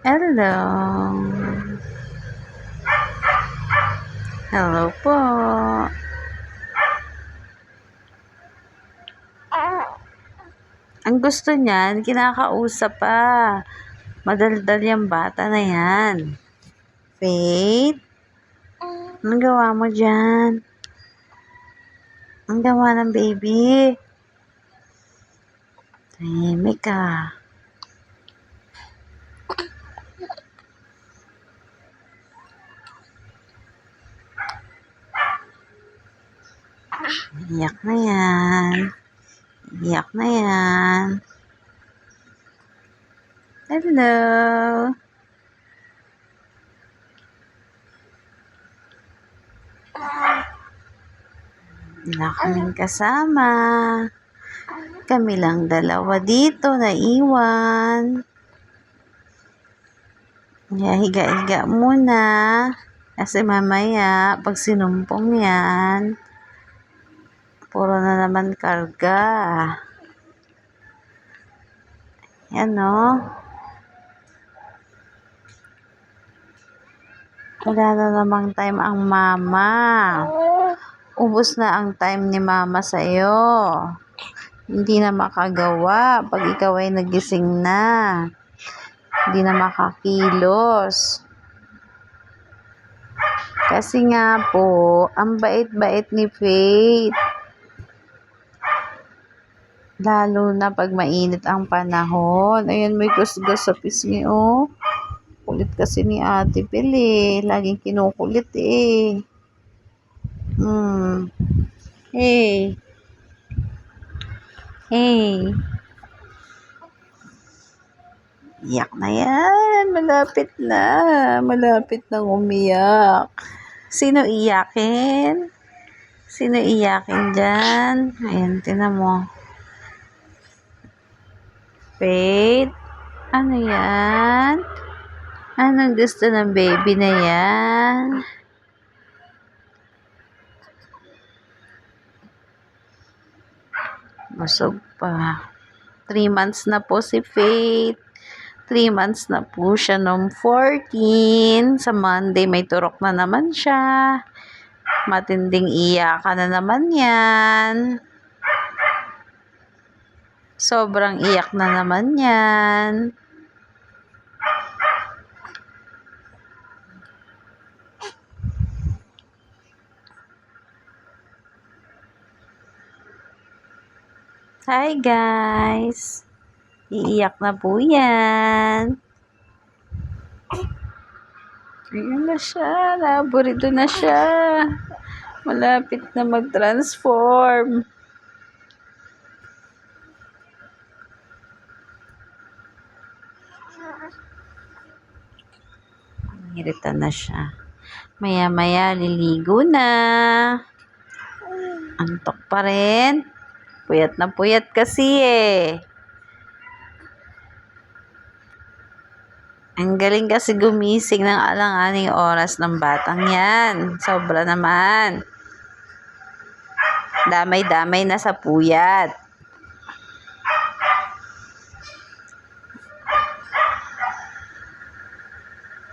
Hello. Hello po. Ang gusto niyan, kinakausap pa. Madaldal yung bata na yan. Faith? Anong gawa mo dyan? Ang gawa ng baby? Tahimik ka. Iyak na yan. Iyak na yan. Hello. Wala kaming kasama. Kami lang dalawa dito na iwan. Higa-higa muna. Kasi mamaya, pag sinumpong yan, puro na naman karga. Yan o. Wala na namang time ang mama. Ubus na ang time ni mama sa'yo. Hindi na makagawa pag ikaw ay nagising na. Hindi na makakilos. Kasi nga po, ang bait-bait ni Faith. Lalo na pag mainit ang panahon. Ayan, may gus-gus sa pisngi, oh. Kulit kasi ni Ate Pel, eh. Laging kinukulit, eh. Hey. Hey. Iyak na yan. Malapit na. Malapit nang umiyak. Sino iyakin? Sino iyakin dyan? Ayan, tinan mo. Faith? Ano yan? Anong gusto ng baby na yan? Busog pa. 3 months na po si Faith. 3 months na po siya noong 14. Sa Monday may turok na naman siya. Matinding iyakan na naman yan. Sobrang iyak na naman yan. Hi guys! Iiyak na po yan. Ayan na siya. Naborito na siya. Malapit na mag-transform. Irita na siya. Maya-maya liligo na. Antok pa rin. Puyat na puyat kasi eh. Ang galing kasi gumising ng alang-aning oras ng batang yan. Sobra naman. Damay-damay na sa puyat.